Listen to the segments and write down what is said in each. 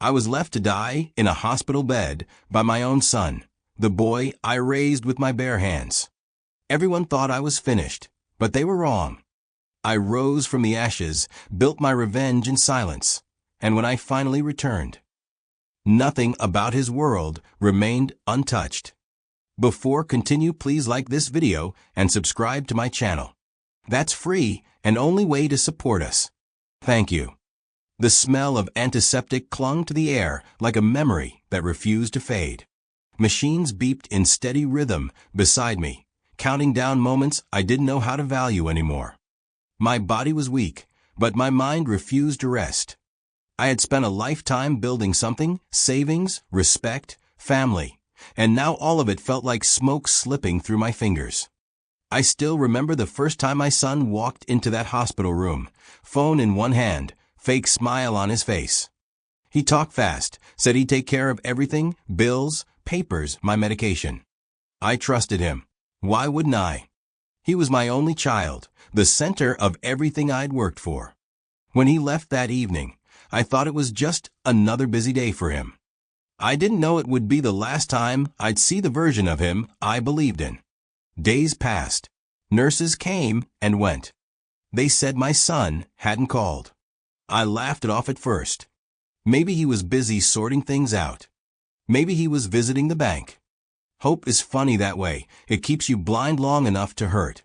I was left to die in a hospital bed by my own son, the boy I raised with my bare hands. Everyone thought I was finished, but they were wrong. I rose from the ashes, built my revenge in silence, and when I finally returned, nothing about his world remained untouched. Before continue, please like this video and subscribe to my channel. That's free and only way to support us. Thank you. The smell of antiseptic clung to the air like a memory that refused to fade. Machines beeped in steady rhythm beside me, counting down moments I didn't know how to value anymore. My body was weak, but my mind refused to rest. I had spent a lifetime building something: savings, respect, family, and now all of it felt like smoke slipping through my fingers. I still remember the first time my son walked into that hospital room, phone in one hand, fake smile on his face. He talked fast, said he'd take care of everything: bills, papers, my medication. I trusted him. Why wouldn't I? He was my only child, the center of everything I'd worked for. When he left that evening, I thought it was just another busy day for him. I didn't know it would be the last time I'd see the version of him I believed in. Days passed. Nurses came and went. They said my son hadn't called. I laughed it off at first. Maybe he was busy sorting things out. Maybe he was visiting the bank. Hope is funny that way. It keeps you blind long enough to hurt.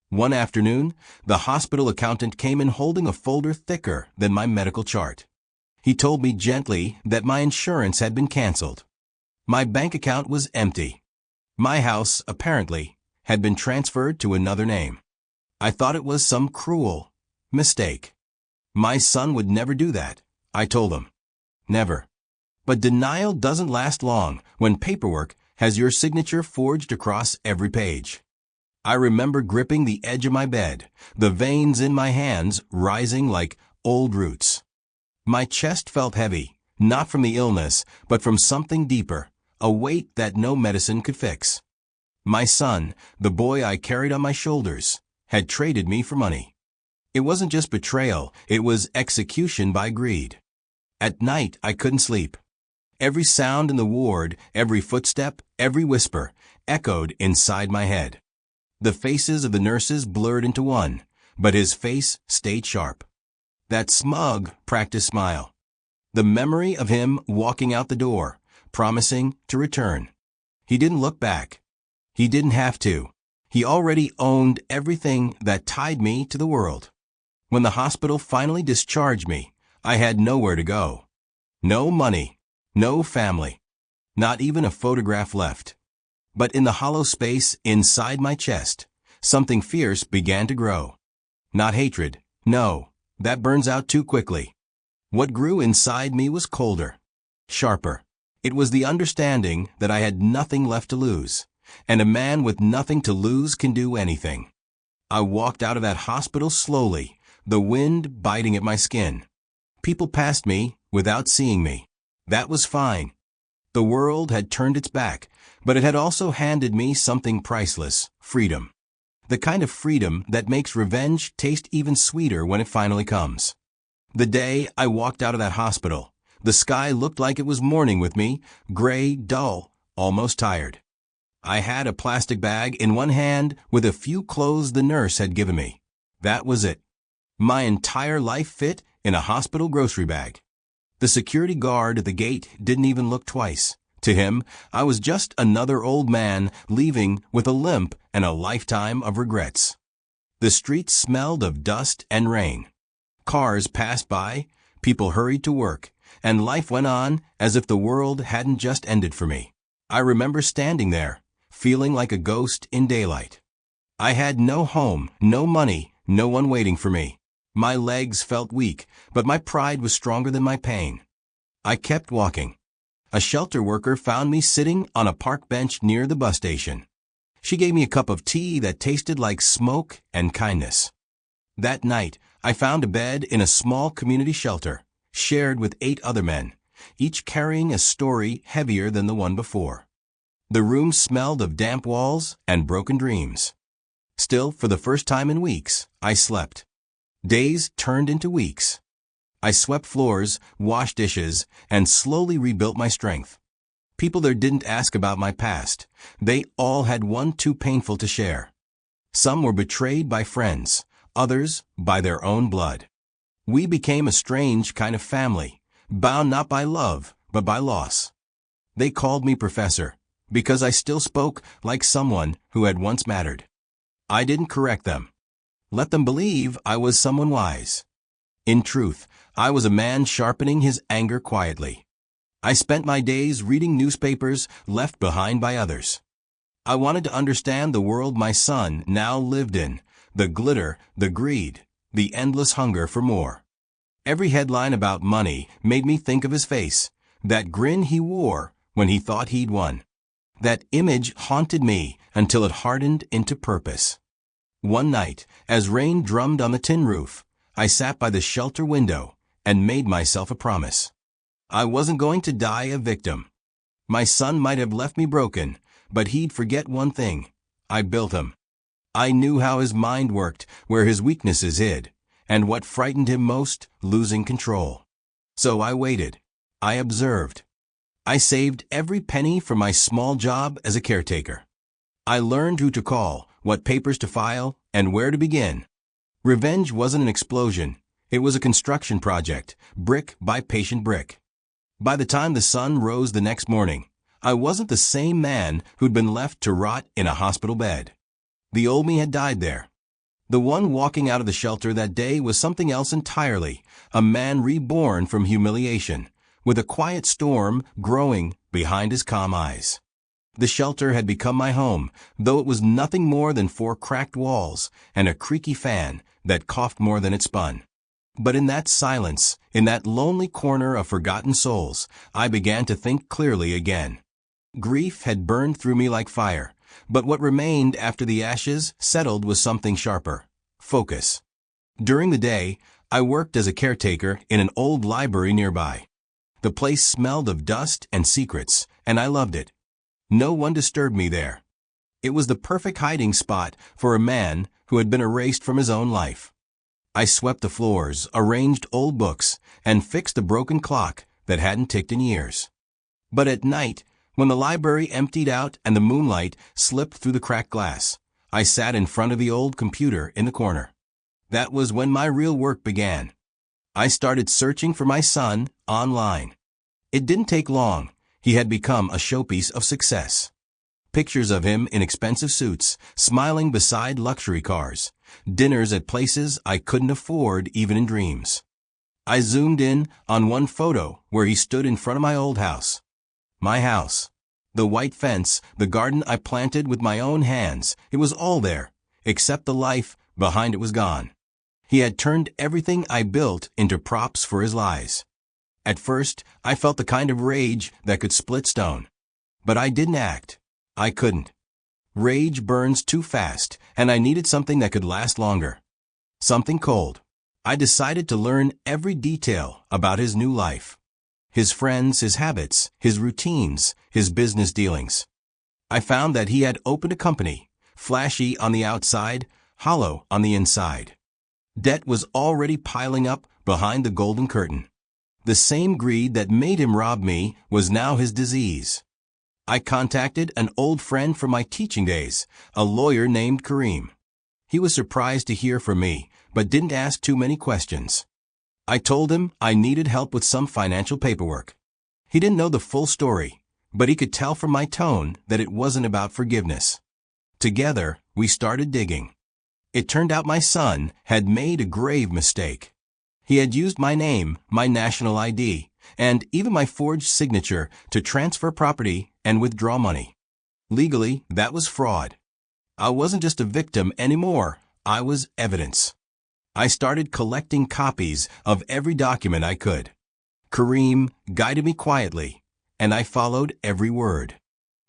One afternoon, the hospital accountant came in holding a folder thicker than my medical chart. He told me gently that my insurance had been canceled. My bank account was empty. My house, apparently, had been transferred to another name. I thought it was some cruel mistake. My son would never do that, I told him. Never. But denial doesn't last long when paperwork has your signature forged across every page. I remember gripping the edge of my bed, the veins in my hands rising like old roots. My chest felt heavy, not from the illness, but from something deeper, a weight that no medicine could fix. My son, the boy I carried on my shoulders, had traded me for money. It wasn't just betrayal, it was execution by greed. At night, I couldn't sleep. Every sound in the ward, every footstep, every whisper, echoed inside my head. The faces of the nurses blurred into one, but his face stayed sharp. That smug, practiced smile. The memory of him walking out the door, promising to return. He didn't look back. He didn't have to. He already owned everything that tied me to the world. When the hospital finally discharged me, I had nowhere to go. No money, no family, not even a photograph left. But in the hollow space inside my chest, something fierce began to grow. Not hatred, no, that burns out too quickly. What grew inside me was colder, sharper. It was the understanding that I had nothing left to lose, and a man with nothing to lose can do anything. I walked out of that hospital slowly, the wind biting at my skin. People passed me without seeing me. That was fine. The world had turned its back, but it had also handed me something priceless: freedom. The kind of freedom that makes revenge taste even sweeter when it finally comes. The day I walked out of that hospital, the sky looked like it was mourning with me, gray, dull, almost tired. I had a plastic bag in one hand with a few clothes the nurse had given me. That was it. My entire life fit in a hospital grocery bag. The security guard at the gate didn't even look twice. To him, I was just another old man leaving with a limp and a lifetime of regrets. The streets smelled of dust and rain. Cars passed by, people hurried to work, and life went on as if the world hadn't just ended for me. I remember standing there, feeling like a ghost in daylight. I had no home, no money, no one waiting for me. My legs felt weak, but my pride was stronger than my pain. I kept walking. A shelter worker found me sitting on a park bench near the bus station. She gave me a cup of tea that tasted like smoke and kindness. That night, I found a bed in a small community shelter, shared with 8 other men, each carrying a story heavier than the one before. The room smelled of damp walls and broken dreams. Still, for the first time in weeks, I slept. Days turned into weeks. I swept floors, washed dishes, and slowly rebuilt my strength. People there didn't ask about my past. They all had one too painful to share. Some were betrayed by friends, others by their own blood. We became a strange kind of family, bound not by love, but by loss. They called me Professor, because I still spoke like someone who had once mattered. I didn't correct them. Let them believe I was someone wise. In truth, I was a man sharpening his anger quietly. I spent my days reading newspapers left behind by others. I wanted to understand the world my son now lived in, the glitter, the greed, the endless hunger for more. Every headline about money made me think of his face, that grin he wore when he thought he'd won. That image haunted me until it hardened into purpose. One night, as rain drummed on the tin roof, I sat by the shelter window and made myself a promise. I wasn't going to die a victim. My son might have left me broken, but he'd forget one thing. I built him. I knew how his mind worked, where his weaknesses hid, and what frightened him most, losing control. So I waited. I observed. I saved every penny for my small job as a caretaker. I learned who to call, what papers to file, and where to begin. Revenge wasn't an explosion. It was a construction project, brick by patient brick. By the time the sun rose the next morning, I wasn't the same man who'd been left to rot in a hospital bed. The old me had died there. The one walking out of the shelter that day was something else entirely, a man reborn from humiliation, with a quiet storm growing behind his calm eyes. The shelter had become my home, though it was nothing more than 4 cracked walls and a creaky fan that coughed more than it spun. But in that silence, in that lonely corner of forgotten souls, I began to think clearly again. Grief had burned through me like fire, but what remained after the ashes settled was something sharper: focus. During the day, I worked as a caretaker in an old library nearby. The place smelled of dust and secrets, and I loved it. No one disturbed me there. It was the perfect hiding spot for a man who had been erased from his own life. I swept the floors, arranged old books, and fixed a broken clock that hadn't ticked in years. But at night, when the library emptied out and the moonlight slipped through the cracked glass, I sat in front of the old computer in the corner. That was when my real work began. I started searching for my son online. It didn't take long. He had become a showpiece of success. Pictures of him in expensive suits, smiling beside luxury cars, dinners at places I couldn't afford even in dreams. I zoomed in on one photo where he stood in front of my old house. My house. The white fence, the garden I planted with my own hands, it was all there, except the life behind it was gone. He had turned everything I built into props for his lies. At first, I felt the kind of rage that could split stone. But I didn't act. I couldn't. Rage burns too fast, and I needed something that could last longer. Something cold. I decided to learn every detail about his new life. His friends, his habits, his routines, his business dealings. I found that he had opened a company, flashy on the outside, hollow on the inside. Debt was already piling up behind the golden curtain. The same greed that made him rob me was now his disease. I contacted an old friend from my teaching days, a lawyer named Kareem. He was surprised to hear from me, but didn't ask too many questions. I told him I needed help with some financial paperwork. He didn't know the full story, but he could tell from my tone that it wasn't about forgiveness. Together, we started digging. It turned out my son had made a grave mistake. He had used my name, my national ID, and even my forged signature to transfer property and withdraw money. Legally, that was fraud. I wasn't just a victim anymore. I was evidence. I started collecting copies of every document I could. Kareem guided me quietly, and I followed every word.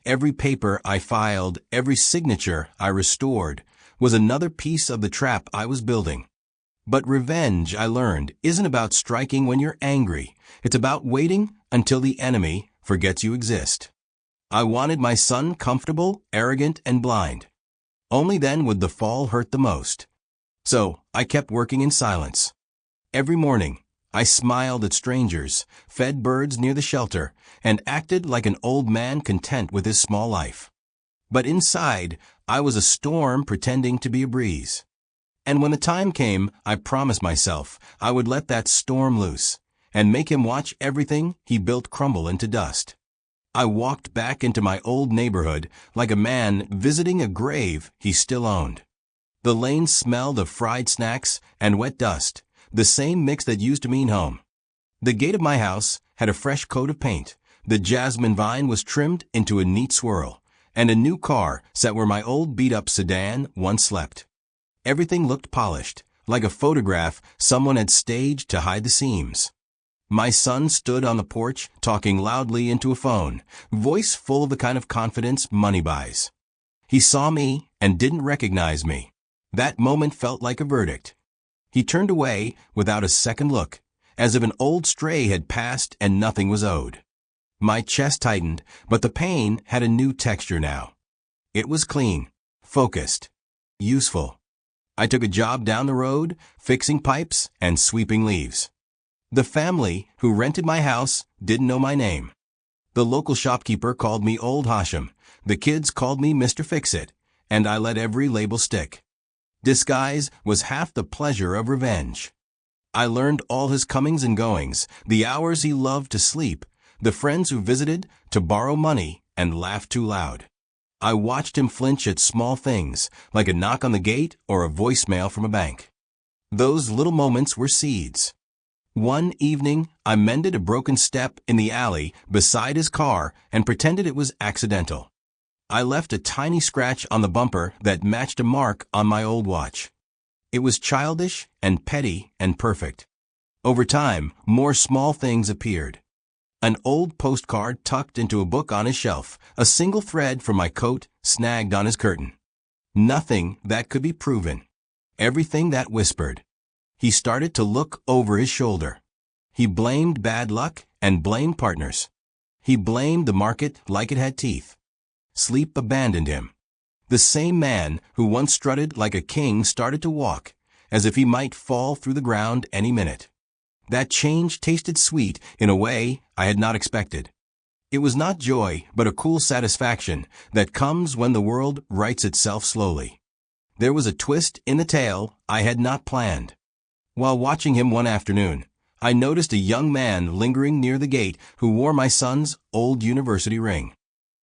Every paper I filed, every signature I restored, was another piece of the trap I was building. But revenge, I learned, isn't about striking when you're angry. It's about waiting until the enemy forgets you exist. I wanted my son comfortable, arrogant, and blind. Only then would the fall hurt the most. So I kept working in silence. Every morning, I smiled at strangers, fed birds near the shelter, and acted like an old man content with his small life. But inside, I was a storm pretending to be a breeze. And when the time came, I promised myself I would let that storm loose and make him watch everything he built crumble into dust. I walked back into my old neighborhood like a man visiting a grave he still owned. The lane smelled of fried snacks and wet dust, the same mix that used to mean home. The gate of my house had a fresh coat of paint, the jasmine vine was trimmed into a neat swirl, and a new car sat where my old beat-up sedan once slept. Everything looked polished, like a photograph someone had staged to hide the seams. My son stood on the porch, talking loudly into a phone, voice full of the kind of confidence money buys. He saw me and didn't recognize me. That moment felt like a verdict. He turned away without a second look, as if an old stray had passed and nothing was owed. My chest tightened, but the pain had a new texture now. It was clean, focused, useful. I took a job down the road, fixing pipes and sweeping leaves. The family who rented my house didn't know my name. The local shopkeeper called me Old Hashem, the kids called me Mr. Fix-It, and I let every label stick. Disguise was half the pleasure of revenge. I learned all his comings and goings, the hours he loved to sleep, the friends who visited to borrow money and laugh too loud. I watched him flinch at small things, like a knock on the gate or a voicemail from a bank. Those little moments were seeds. One evening, I mended a broken step in the alley beside his car and pretended it was accidental. I left a tiny scratch on the bumper that matched a mark on my old watch. It was childish and petty and perfect. Over time, more small things appeared. An old postcard tucked into a book on his shelf, a single thread from my coat snagged on his curtain. Nothing that could be proven. Everything that whispered. He started to look over his shoulder. He blamed bad luck and blamed partners. He blamed the market like it had teeth. Sleep abandoned him. The same man who once strutted like a king started to walk, as if he might fall through the ground any minute. That change tasted sweet in a way I had not expected. It was not joy, but a cool satisfaction that comes when the world rights itself slowly. There was a twist in the tale I had not planned. While watching him one afternoon, I noticed a young man lingering near the gate who wore my son's old university ring.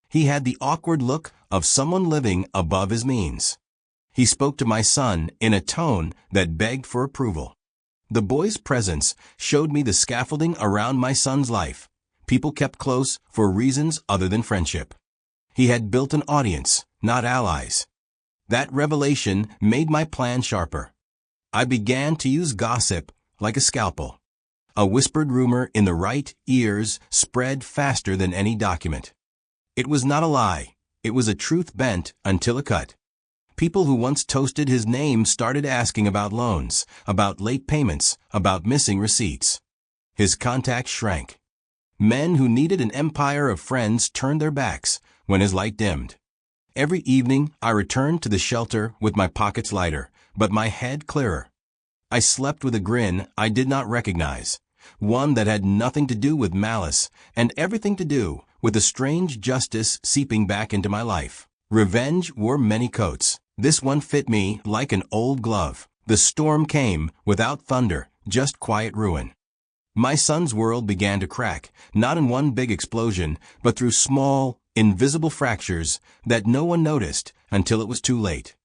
He had the awkward look of someone living above his means. He spoke to my son in a tone that begged for approval. The boy's presence showed me the scaffolding around my son's life. People kept close for reasons other than friendship. He had built an audience, not allies. That revelation made my plan sharper. I began to use gossip like a scalpel. A whispered rumor in the right ears spread faster than any document. It was not a lie. It was a truth bent until it cut. People who once toasted his name started asking about loans, about late payments, about missing receipts. His contacts shrank. Men who needed an empire of friends turned their backs when his light dimmed. Every evening I returned to the shelter with my pockets lighter, but my head clearer. I slept with a grin I did not recognize, one that had nothing to do with malice and everything to do with a strange justice seeping back into my life. Revenge wore many coats. This one fit me like an old glove. The storm came without thunder, just quiet ruin. My son's world began to crack, not in one big explosion, but through small, invisible fractures that no one noticed until it was too late.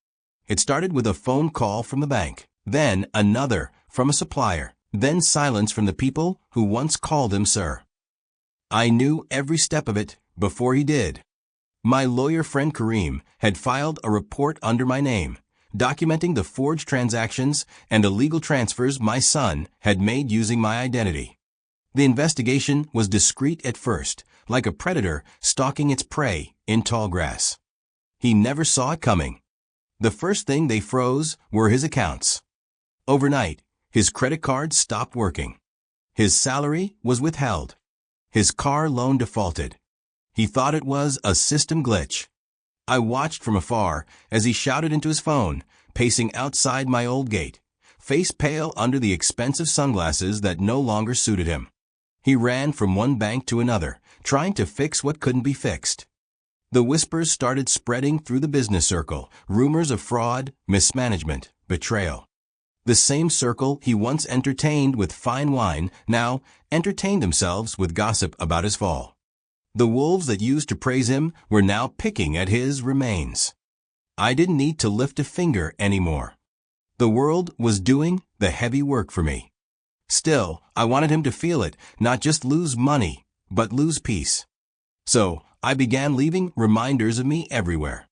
It started with a phone call from the bank, then another from a supplier, then silence from the people who once called him sir. I knew every step of it before he did. My lawyer friend Kareem had filed a report under my name, documenting the forged transactions and illegal transfers my son had made using my identity. The investigation was discreet at first, like a predator stalking its prey in tall grass. He never saw it coming. The first thing they froze were his accounts. Overnight, his credit card stopped working. His salary was withheld. His car loan defaulted. He thought it was a system glitch. I watched from afar as he shouted into his phone, pacing outside my old gate. face pale under the expensive sunglasses that no longer suited him. He ran from one bank to another, trying to fix what couldn't be fixed. The whispers started spreading through the business circle, rumors of fraud, mismanagement, betrayal. The same circle he once entertained with fine wine now entertained themselves with gossip about his fall. The wolves that used to praise him were now picking at his remains. I didn't need to lift a finger anymore. The world was doing the heavy work for me. Still, I wanted him to feel it, not just lose money, but lose peace. So, I began leaving reminders of me everywhere.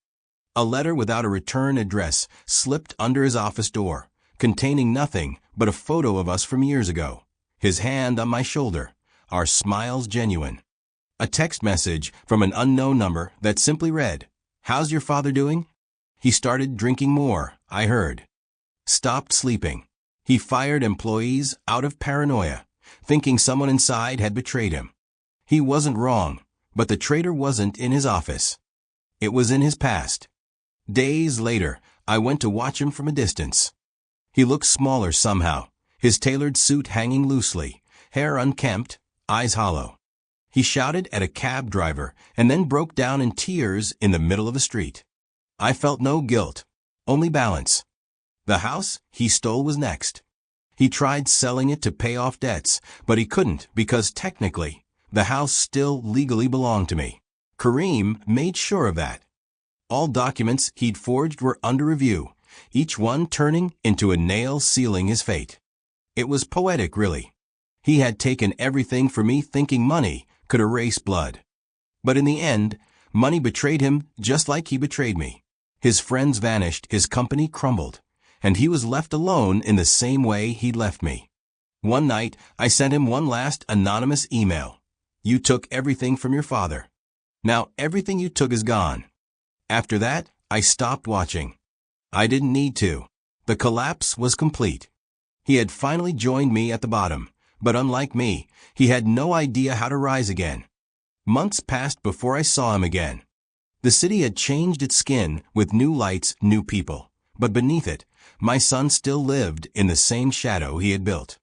A letter without a return address slipped under his office door, containing nothing but a photo of us from years ago, his hand on my shoulder, our smiles genuine. A text message from an unknown number that simply read, "How's your father doing?" He started drinking more, I heard. Stopped sleeping. He fired employees out of paranoia, thinking someone inside had betrayed him. He wasn't wrong, but the traitor wasn't in his office. It was in his past. Days later, I went to watch him from a distance. He looked smaller somehow, his tailored suit hanging loosely, hair unkempt, eyes hollow. He shouted at a cab driver and then broke down in tears in the middle of the street. I felt no guilt, only balance. The house he stole was next. He tried selling it to pay off debts, but he couldn't because technically, the house still legally belonged to me. Kareem made sure of that. All documents he'd forged were under review, each one turning into a nail sealing his fate. It was poetic, really. He had taken everything for me thinking money could erase blood. But in the end, money betrayed him just like he betrayed me. His friends vanished, his company crumbled, and he was left alone in the same way he'd left me. One night, I sent him one last anonymous email. "You took everything from your father. Now everything you took is gone." After that, I stopped watching. I didn't need to. The collapse was complete. He had finally joined me at the bottom, but unlike me, he had no idea how to rise again. Months passed before I saw him again. The city had changed its skin with new lights, new people, but beneath it, my son still lived in the same shadow he had built.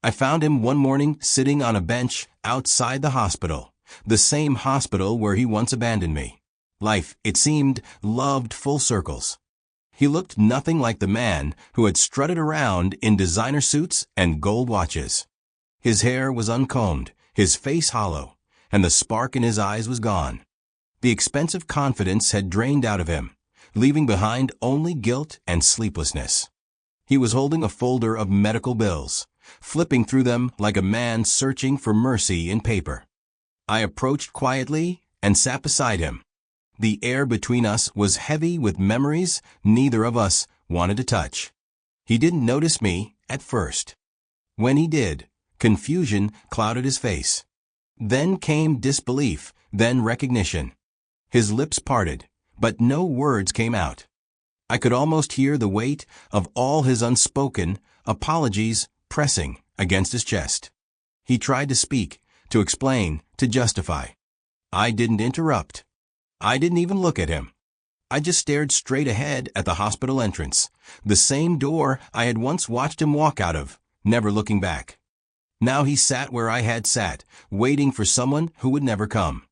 I found him one morning sitting on a bench outside the hospital, the same hospital where he once abandoned me. Life, it seemed, loved full circles. He looked nothing like the man who had strutted around in designer suits and gold watches. His hair was uncombed, his face hollow, and the spark in his eyes was gone. The expensive confidence had drained out of him, leaving behind only guilt and sleeplessness. He was holding a folder of medical bills, flipping through them like a man searching for mercy in paper. I approached quietly and sat beside him. The air between us was heavy with memories neither of us wanted to touch. He didn't notice me at first. When he did, confusion clouded his face. Then came disbelief, then recognition. His lips parted, but no words came out. I could almost hear the weight of all his unspoken apologies pressing against his chest. He tried to speak, to explain, to justify. I didn't interrupt. I didn't even look at him. I just stared straight ahead at the hospital entrance, the same door I had once watched him walk out of, never looking back. Now he sat where I had sat, waiting for someone who would never come.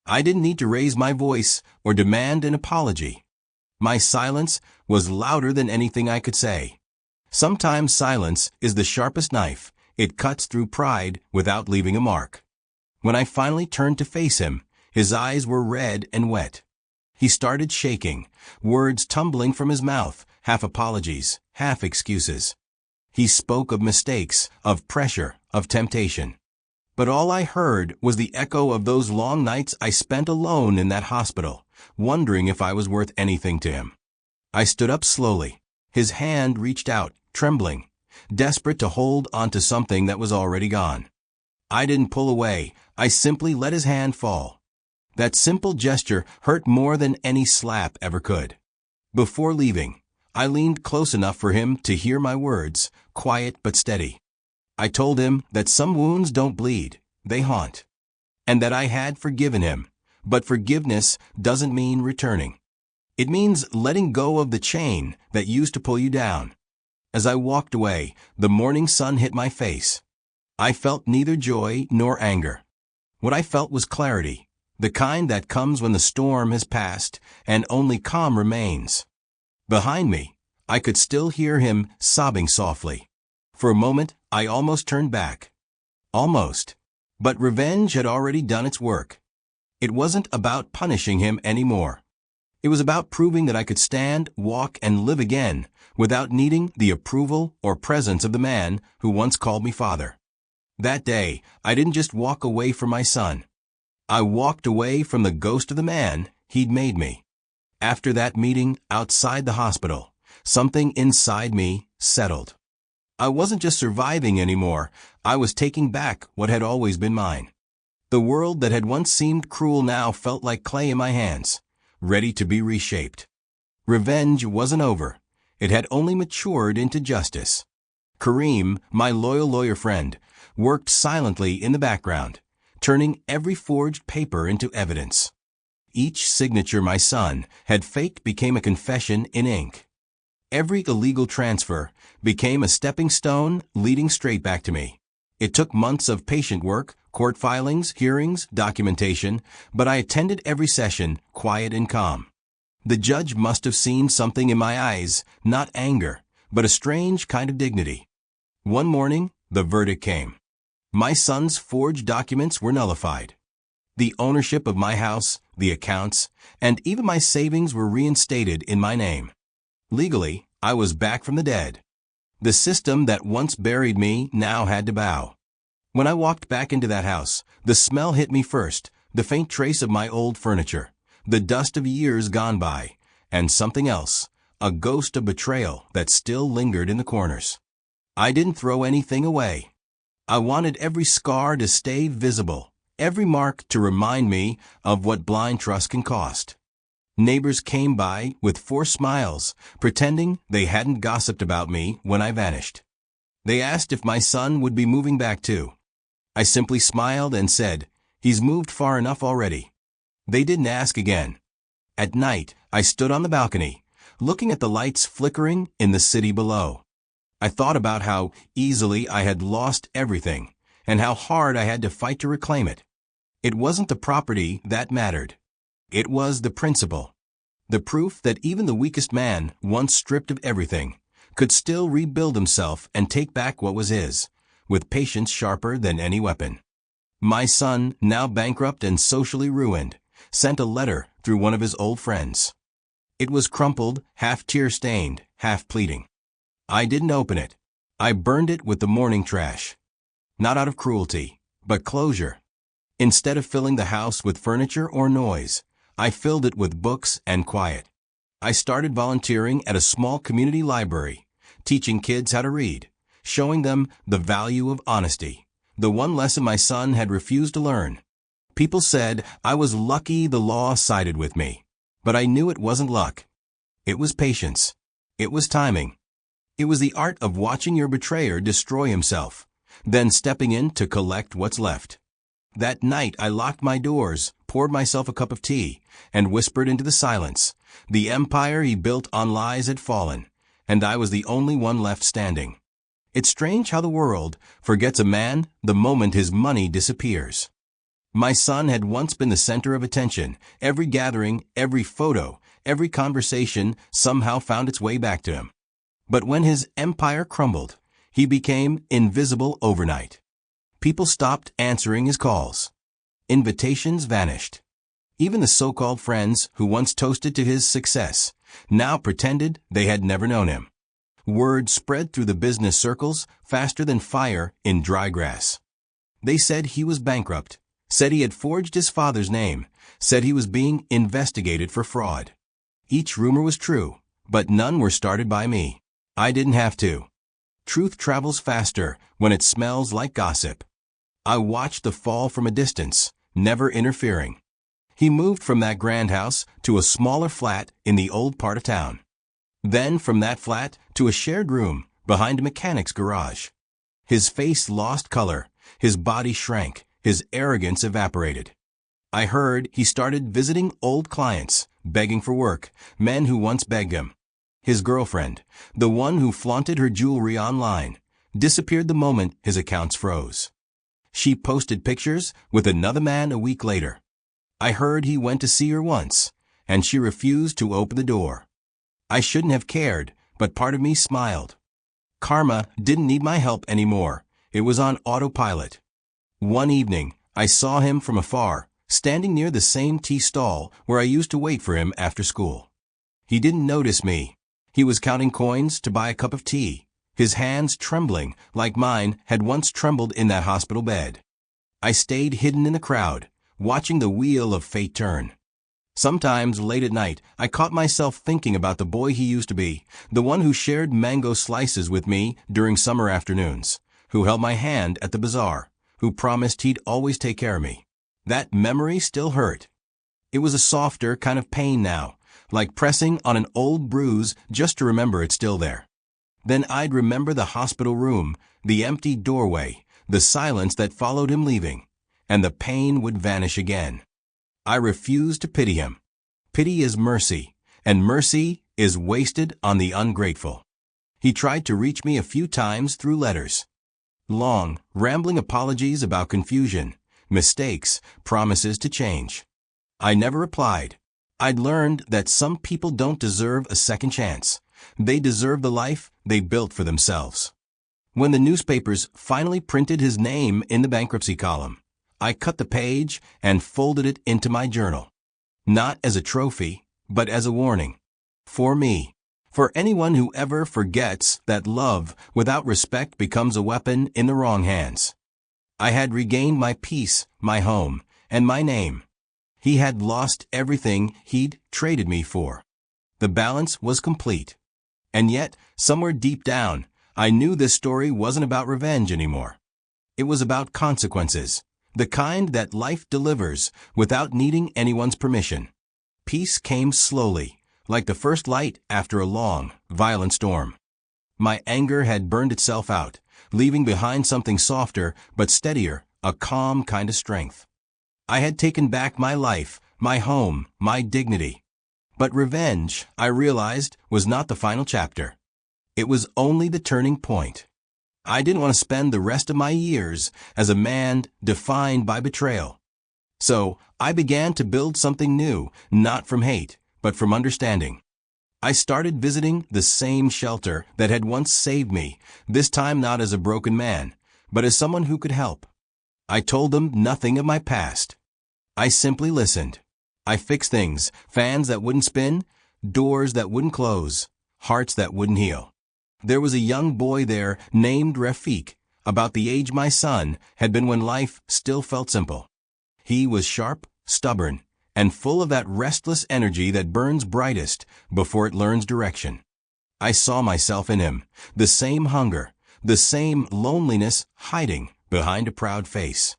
I didn't need to raise my voice or demand an apology. My silence was louder than anything I could say. Sometimes silence is the sharpest knife. It cuts through pride without leaving a mark. When I finally turned to face him, his eyes were red and wet. He started shaking, words tumbling from his mouth, half apologies, half excuses. He spoke of mistakes, of pressure, of temptation. But all I heard was the echo of those long nights I spent alone in that hospital, wondering if I was worth anything to him. I stood up slowly. His hand reached out, trembling, desperate to hold onto something that was already gone. I didn't pull away. I simply let his hand fall. That simple gesture hurt more than any slap ever could. Before leaving, I leaned close enough for him to hear my words, quiet but steady. I told him that some wounds don't bleed, they haunt, and that I had forgiven him, but forgiveness doesn't mean returning. It means letting go of the chain that used to pull you down. As I walked away, the morning sun hit my face. I felt neither joy nor anger. What I felt was clarity, the kind that comes when the storm has passed and only calm remains. Behind me, I could still hear him sobbing softly. For a moment, I almost turned back. Almost. But revenge had already done its work. It wasn't about punishing him anymore. It was about proving that I could stand, walk, and live again without needing the approval or presence of the man who once called me father. That day, I didn't just walk away from my son. I walked away from the ghost of the man he'd made me. After that meeting outside the hospital, something inside me settled. I wasn't just surviving anymore, I was taking back what had always been mine. The world that had once seemed cruel now felt like clay in my hands, ready to be reshaped. Revenge wasn't over. It had only matured into justice. Kareem, my loyal lawyer friend, worked silently in the background, turning every forged paper into evidence. Each signature my son had faked became a confession in ink. Every illegal transfer became a stepping stone leading straight back to me. It took months of patient work, court filings, hearings, documentation, but I attended every session, quiet and calm. The judge must have seen something in my eyes, not anger, but a strange kind of dignity. One morning, the verdict came. My son's forged documents were nullified. The ownership of my house, the accounts, and even my savings were reinstated in my name. Legally, I was back from the dead. The system that once buried me now had to bow. When I walked back into that house, the smell hit me first, the faint trace of my old furniture, the dust of years gone by, and something else, a ghost of betrayal that still lingered in the corners. I didn't throw anything away. I wanted every scar to stay visible, every mark to remind me of what blind trust can cost. Neighbors came by with forced smiles, pretending they hadn't gossiped about me when I vanished. They asked if my son would be moving back too. I simply smiled and said, "He's moved far enough already." They didn't ask again. At night, I stood on the balcony, looking at the lights flickering in the city below. I thought about how easily I had lost everything, and how hard I had to fight to reclaim it. It wasn't the property that mattered. It was the principle. The proof that even the weakest man, once stripped of everything, could still rebuild himself and take back what was his, with patience sharper than any weapon. My son, now bankrupt and socially ruined, sent a letter through one of his old friends. It was crumpled, half tear-stained, half pleading. I didn't open it. I burned it with the morning trash. Not out of cruelty, but closure. Instead of filling the house with furniture or noise, I filled it with books and quiet. I started volunteering at a small community library, teaching kids how to read, showing them the value of honesty, the one lesson my son had refused to learn. People said I was lucky the law sided with me, but I knew it wasn't luck. It was patience. It was timing. It was the art of watching your betrayer destroy himself, then stepping in to collect what's left. That night I locked my doors, poured myself a cup of tea, and whispered into the silence. The empire he built on lies had fallen, and I was the only one left standing. It's strange how the world forgets a man the moment his money disappears. My son had once been the center of attention. Every gathering, every photo, every conversation somehow found its way back to him. But when his empire crumbled, he became invisible overnight. People stopped answering his calls. Invitations vanished. Even the so-called friends who once toasted to his success now pretended they had never known him. Word spread through the business circles faster than fire in dry grass. They said he was bankrupt, said he had forged his father's name, said he was being investigated for fraud. Each rumor was true, but none were started by me. I didn't have to. Truth travels faster when it smells like gossip. I watched the fall from a distance, never interfering. He moved from that grand house to a smaller flat in the old part of town. Then from that flat to a shared room behind a mechanic's garage. His face lost color, his body shrank, his arrogance evaporated. I heard he started visiting old clients, begging for work, men who once begged him. his girlfriend, the one who flaunted her jewelry online, disappeared the moment his accounts froze. She posted pictures with another man a week later. I heard he went to see her once, and she refused to open the door. I shouldn't have cared, but part of me smiled. Karma didn't need my help anymore. It was on autopilot. One evening, I saw him from afar, standing near the same tea stall where I used to wait for him after school. He didn't notice me. He was counting coins to buy a cup of tea, his hands trembling like mine had once trembled in that hospital bed. I stayed hidden in the crowd, watching the wheel of fate turn. Sometimes late at night, I caught myself thinking about the boy he used to be, the one who shared mango slices with me during summer afternoons, who held my hand at the bazaar, who promised he'd always take care of me. That memory still hurt. It was a softer kind of pain now, like pressing on an old bruise just to remember it's still there. Then I'd remember the hospital room, the empty doorway, the silence that followed him leaving, and the pain would vanish again. I refused to pity him. Pity is mercy, and mercy is wasted on the ungrateful. He tried to reach me a few times through letters. Long, rambling apologies about confusion, mistakes, promises to change. I never replied. I'd learned that some people don't deserve a second chance. They deserve the life they built for themselves. When the newspapers finally printed his name in the bankruptcy column, I cut the page and folded it into my journal. Not as a trophy, but as a warning. For me. For anyone who ever forgets that love without respect becomes a weapon in the wrong hands. I had regained my peace, my home, and my name. He had lost everything he'd traded me for. The balance was complete. And yet, somewhere deep down, I knew this story wasn't about revenge anymore. It was about consequences. The kind that life delivers without needing anyone's permission. Peace came slowly, like the first light after a long, violent storm. My anger had burned itself out, leaving behind something softer but steadier, a calm kind of strength. I had taken back my life, my home, my dignity. But revenge, I realized, was not the final chapter. It was only the turning point. I didn't want to spend the rest of my years as a man defined by betrayal. So I began to build something new, not from hate, but from understanding. I started visiting the same shelter that had once saved me, this time not as a broken man, but as someone who could help. I told them nothing of my past. I simply listened. I fixed things, fans that wouldn't spin, doors that wouldn't close, hearts that wouldn't heal. There was a young boy there named Rafik, about the age my son had been when life still felt simple. He was sharp, stubborn, and full of that restless energy that burns brightest before it learns direction. I saw myself in him, the same hunger, the same loneliness hiding behind a proud face.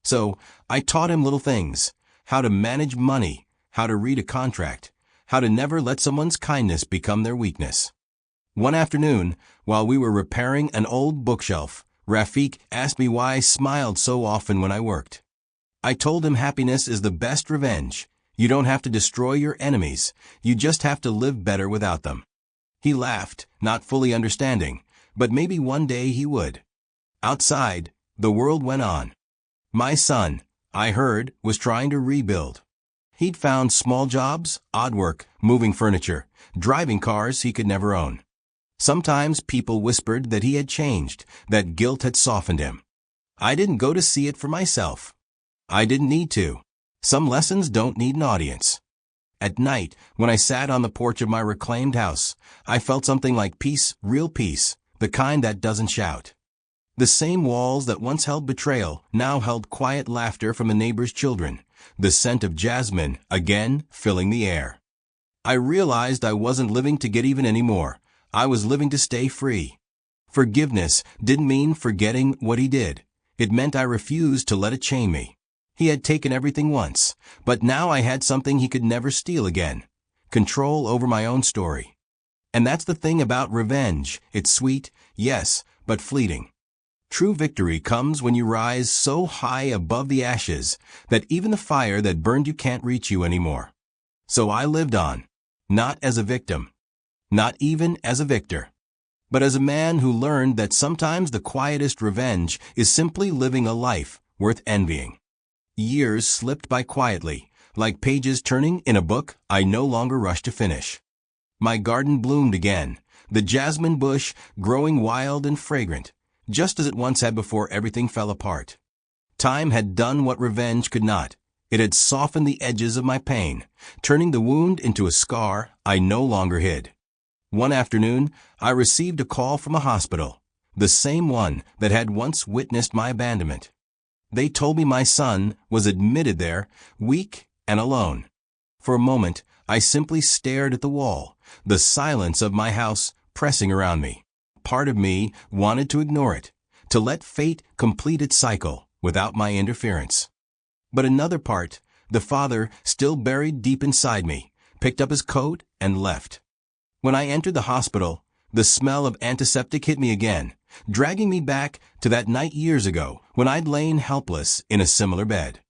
So I taught him little things, how to manage money, how to read a contract, how to never let someone's kindness become their weakness. One afternoon, while we were repairing an old bookshelf, Rafik asked me why I smiled so often when I worked. I told him happiness is the best revenge. You don't have to destroy your enemies, you just have to live better without them. He laughed, not fully understanding, but maybe one day he would. Outside, the world went on. My son, I heard, was trying to rebuild. He'd found small jobs, odd work, moving furniture, driving cars he could never own. Sometimes people whispered that he had changed, that guilt had softened him. I didn't go to see it for myself. I didn't need to. Some lessons don't need an audience. At night, when I sat on the porch of my reclaimed house, I felt something like peace, real peace, the kind that doesn't shout. The same walls that once held betrayal now held quiet laughter from a neighbor's children, the scent of jasmine again filling the air. I realized I wasn't living to get even anymore. I was living to stay free. Forgiveness didn't mean forgetting what he did. It meant I refused to let it chain me. He had taken everything once, but now I had something he could never steal again. Control over my own story. And that's the thing about revenge. It's sweet, yes, but fleeting. True victory comes when you rise so high above the ashes that even the fire that burned you can't reach you anymore. So I lived on, not as a victim, not even as a victor, but as a man who learned that sometimes the quietest revenge is simply living a life worth envying. Years slipped by quietly, like pages turning in a book I no longer rushed to finish. My garden bloomed again, the jasmine bush growing wild and fragrant, just as it once had before everything fell apart. Time had done what revenge could not. It had softened the edges of my pain, turning the wound into a scar I no longer hid. One afternoon, I received a call from a hospital, the same one that had once witnessed my abandonment. They told me my son was admitted there, weak and alone. For a moment, I simply stared at the wall, the silence of my house pressing around me. Part of me wanted to ignore it, to let fate complete its cycle without my interference. But another part, the father still buried deep inside me, picked up his coat and left. When I entered the hospital, the smell of antiseptic hit me again, dragging me back to that night years ago when I'd lain helpless in a similar bed.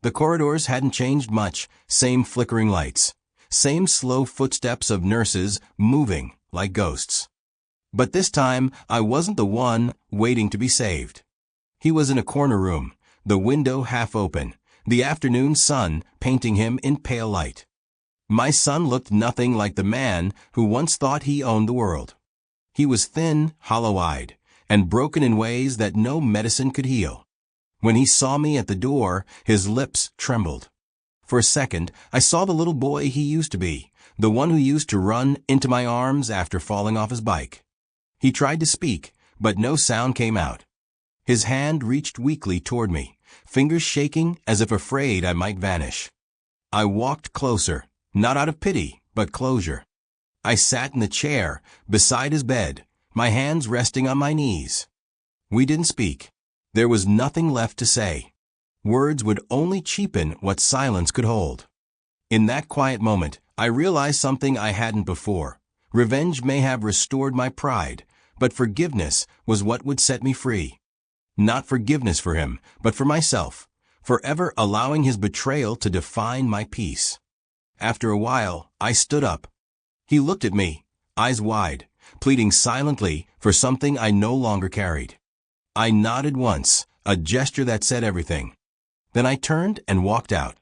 The corridors hadn't changed much, same flickering lights, same slow footsteps of nurses moving like ghosts. But this time, I wasn't the one waiting to be saved. He was in a corner room, the window half open, the afternoon sun painting him in pale light. My son looked nothing like the man who once thought he owned the world. He was thin, hollow-eyed, and broken in ways that no medicine could heal. When he saw me at the door, his lips trembled. For a second, I saw the little boy he used to be, the one who used to run into my arms after falling off his bike. He tried to speak, but no sound came out. His hand reached weakly toward me, fingers shaking as if afraid I might vanish. I walked closer, not out of pity, but closure. I sat in the chair beside his bed, my hands resting on my knees. We didn't speak. There was nothing left to say. Words would only cheapen what silence could hold. In that quiet moment, I realized something I hadn't before. Revenge may have restored my pride, but forgiveness was what would set me free. Not forgiveness for him, but for myself, forever allowing his betrayal to define my peace. After a while, I stood up. He looked at me, eyes wide, pleading silently for something I no longer carried. I nodded once, a gesture that said everything. Then I turned and walked out.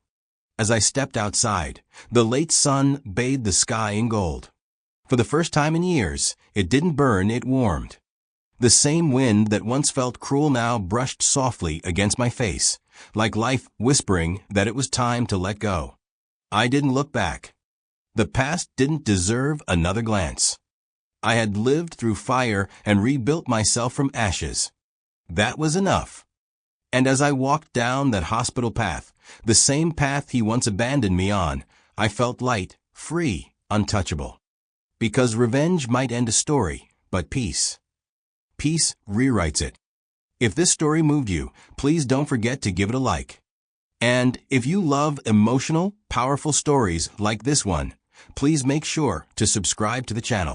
As I stepped outside, the late sun bathed the sky in gold. For the first time in years, it didn't burn, it warmed. The same wind that once felt cruel now brushed softly against my face, like life whispering that it was time to let go. I didn't look back. The past didn't deserve another glance. I had lived through fire and rebuilt myself from ashes. That was enough. And as I walked down that hospital path, the same path he once abandoned me on, I felt light, free, untouchable. Because revenge might end a story, but peace rewrites it. If this story moved you, please don't forget to give it a like. And if you love emotional, powerful stories like this one, please make sure to subscribe to the channel.